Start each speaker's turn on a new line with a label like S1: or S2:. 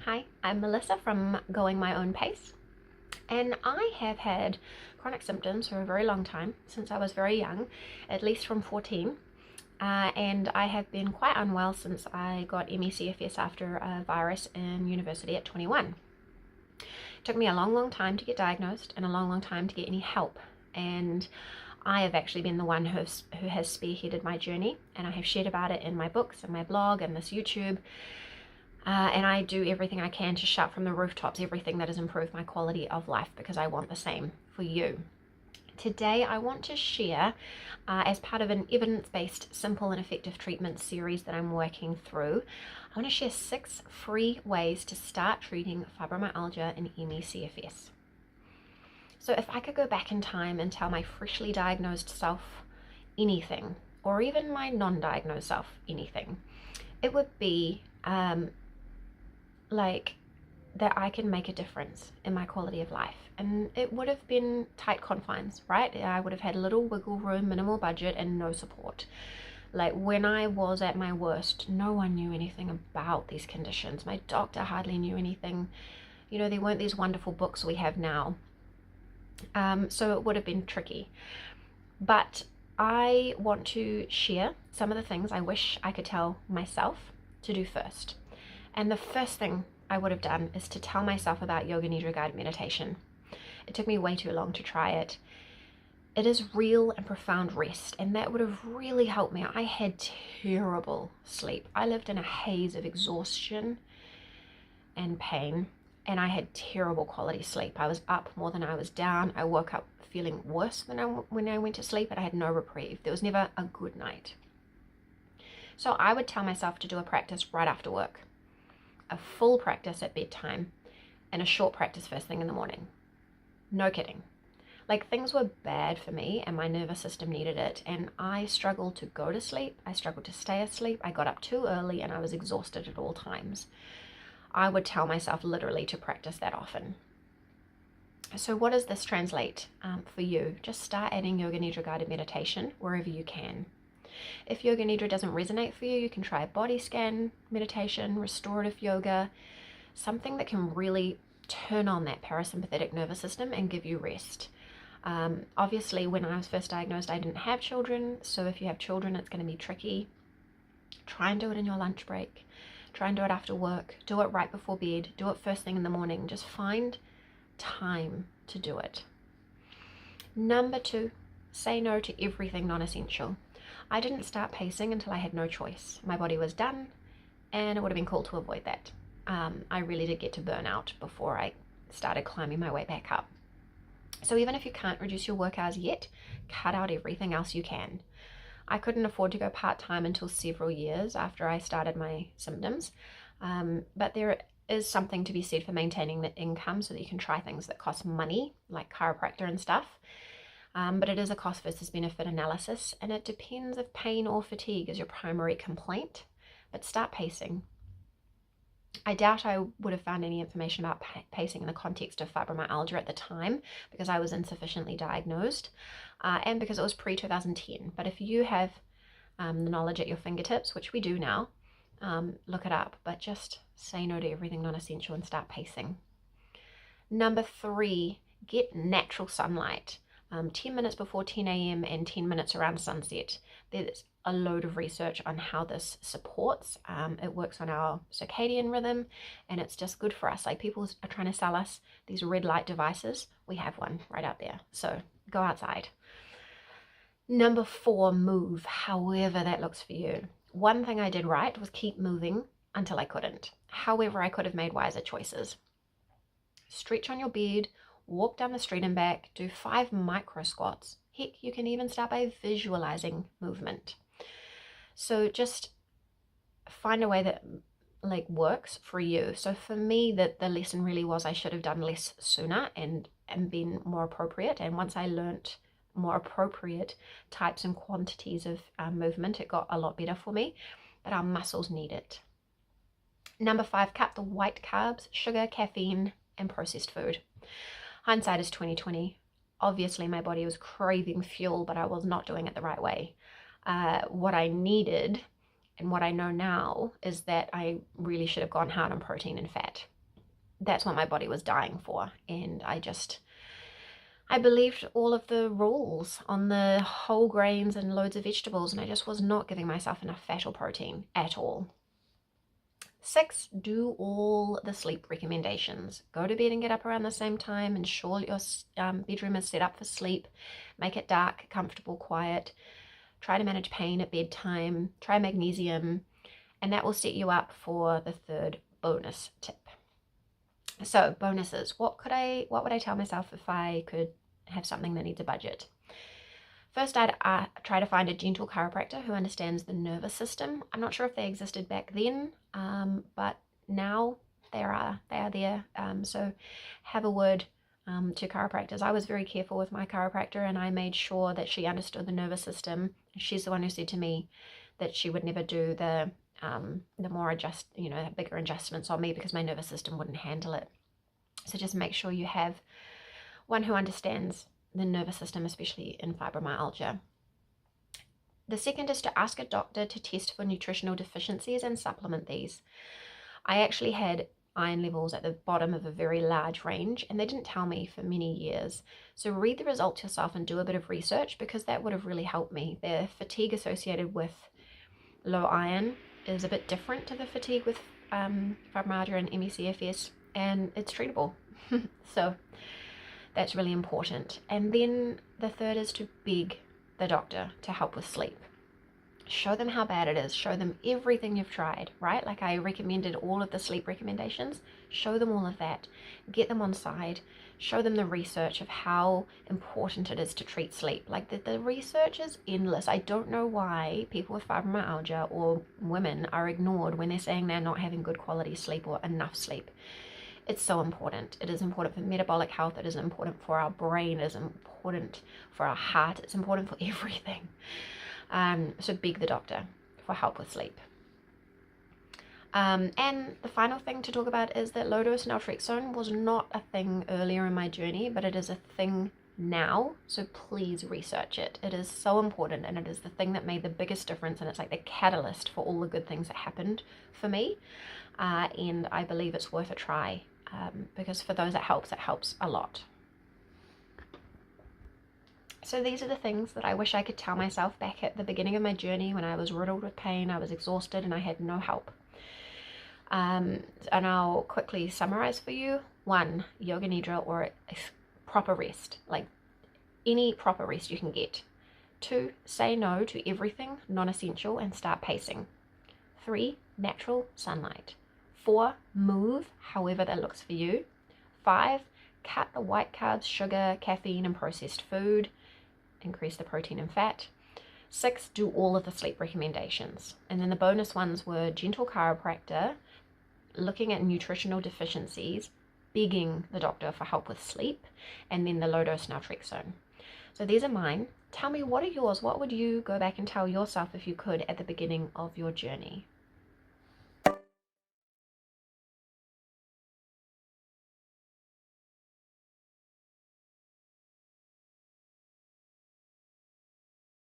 S1: Hi, I'm Melissa from Going My Own Pace, and I have had chronic symptoms for a very long time, since I was very young, at least from 14, and I have been quite unwell since I got CFS after a virus in university at 21. It took me a long time to get diagnosed and a long time to get any help, and I have actually been the one who has spearheaded my journey, and I have shared about it in my books and my blog and this YouTube. And I do everything I can to shout from the rooftops everything that has improved my quality of life, because I want the same for you. Today I want to share, as part of an evidence-based simple and effective treatment series that I'm working through, I want to share 6 free ways to start treating fibromyalgia and CFS. So if I could go back in time and tell my freshly diagnosed self anything, or even my non-diagnosed self anything, it would be that I can make a difference in my quality of life. And it would have been tight confines, right? I would have had little wiggle room, minimal budget, and no support. Like when I was at my worst, no one knew anything about these conditions. My doctor hardly knew anything. You know, there weren't these wonderful books we have now. So it would have been tricky. But I want to share some of the things I wish I could tell myself to do first. And the first thing I would have done is to tell myself about Yoga Nidra guided meditation. It took me way too long to try it. It is real and profound rest, and that would have really helped me. I had terrible sleep. I lived in a haze of exhaustion and pain, and I had terrible quality sleep. I was up more than I was down. I woke up feeling worse than when I went to sleep, and I had no reprieve. There was never a good night. So I would tell myself to do a practice right after work, a full practice at bedtime, and a short practice first thing in the morning. No kidding. Like, things were bad for me and my nervous system needed it, and I struggled to go to sleep. I struggled to stay asleep. I got up too early and I was exhausted at all times. I would tell myself literally to practice that often. So what does this translate for you? Just start adding Yoga Nidra guided meditation wherever you can. If Yoga Nidra doesn't resonate for you, you can try body scan meditation, restorative yoga, something that can really turn on that parasympathetic nervous system and give you rest. Obviously, when I was first diagnosed, I didn't have children, so if you have children, it's going to be tricky. Try and do it in your lunch break. Try and do it after work. Do it right before bed. Do it first thing in the morning. Just find time to do it. Number 2, say no to everything non-essential. I didn't start pacing until I had no choice. My body was done, and it would have been cool to avoid that. I really did get to burnout before I started climbing my way back up. So even if you can't reduce your work hours yet, cut out everything else you can. I couldn't afford to go part-time until several years after I started my symptoms, but there is something to be said for maintaining the income so that you can try things that cost money, like chiropractor and stuff. But it is a cost versus benefit analysis, and it depends if pain or fatigue is your primary complaint. But start pacing. I doubt I would have found any information about pacing in the context of fibromyalgia at the time, because I was insufficiently diagnosed and because it was pre-2010. But if you have the knowledge at your fingertips, which we do now, look it up. But just say no to everything non-essential and start pacing. Number 3, get natural sunlight. 10 minutes before 10 a.m. and 10 minutes around sunset. There's a load of research on how this supports. It works on our circadian rhythm, and it's just good for us. Like, people are trying to sell us these red light devices. We have one right out there. So go outside. Number 4, move, however that looks for you. One thing I did right was keep moving until I couldn't. However, I could have made wiser choices. Stretch on your bed, walk down the street and back, do 5 micro squats. Heck, you can even start by visualizing movement. So just find a way that works for you. So for me, the lesson really was I should have done less sooner and been more appropriate. And once I learnt more appropriate types and quantities of movement, it got a lot better for me. But our muscles need it. Number 5, cut the white carbs, sugar, caffeine, and processed food. Hindsight is 2020. Obviously, my body was craving fuel, but I was not doing it the right way. What I needed and what I know now is that I really should have gone hard on protein and fat. that's what my body was dying for. And I believed all of the rules on the whole grains and loads of vegetables, and I just was not giving myself enough fat or protein at all. 6, do all the sleep recommendations. Go to bed and get up around the same time. Ensure your bedroom is set up for sleep. Make it dark, comfortable, quiet. Try to manage pain at bedtime. Try magnesium, and that will set you up for the 3rd bonus tip. So bonuses, what would I tell myself if I could have something that needs a budget? First, I'd try to find a gentle chiropractor who understands the nervous system. I'm not sure if they existed back then, but now they are there. So have a word to chiropractors. I was very careful with my chiropractor, and I made sure that she understood the nervous system. She's the one who said to me that she would never do the more bigger adjustments on me because my nervous system wouldn't handle it. So just make sure you have one who understands the nervous system, especially in fibromyalgia. The second is to ask a doctor to test for nutritional deficiencies and supplement these. I actually had iron levels at the bottom of a very large range, and they didn't tell me for many years. So read the results yourself and do a bit of research, because that would have really helped me. The fatigue associated with low iron is a bit different to the fatigue with fibromyalgia and ME/CFS, and it's treatable. So that's really important. And then the 3rd is to beg the doctor to help with sleep. Show them how bad it is. Show them everything you've tried, right? Like I recommended all of the sleep recommendations. Show them all of that. Get them on side. Show them the research of how important it is to treat sleep. Like the research is endless. I don't know why people with fibromyalgia or women are ignored when they're saying they're not having good quality sleep or enough sleep. It's so important. It is important for metabolic health. It is important for our brain. It is important for our heart. It's important for everything. So beg the doctor for help with sleep. And the final thing to talk about is that low-dose naltrexone was not a thing earlier in my journey, but it is a thing now. So please research it. It is so important, and it is the thing that made the biggest difference, and it's like the catalyst for all the good things that happened for me. And I believe it's worth a try. Because for those it helps a lot. So these are the things that I wish I could tell myself back at the beginning of my journey, when I was riddled with pain, I was exhausted, and I had no help. And I'll quickly summarize for you. 1, yoga nidra or proper rest, like any proper rest you can get. 2, say no to everything non-essential and start pacing. 3, natural sunlight. 4, move however that looks for you. 5, cut the white carbs, sugar, caffeine, and processed food. Increase the protein and fat. 6, do all of the sleep recommendations. And then the bonus ones were gentle chiropractor, looking at nutritional deficiencies, begging the doctor for help with sleep, and then the low-dose naltrexone. So these are mine. Tell me, what are yours? What would you go back and tell yourself if you could at the beginning of your journey?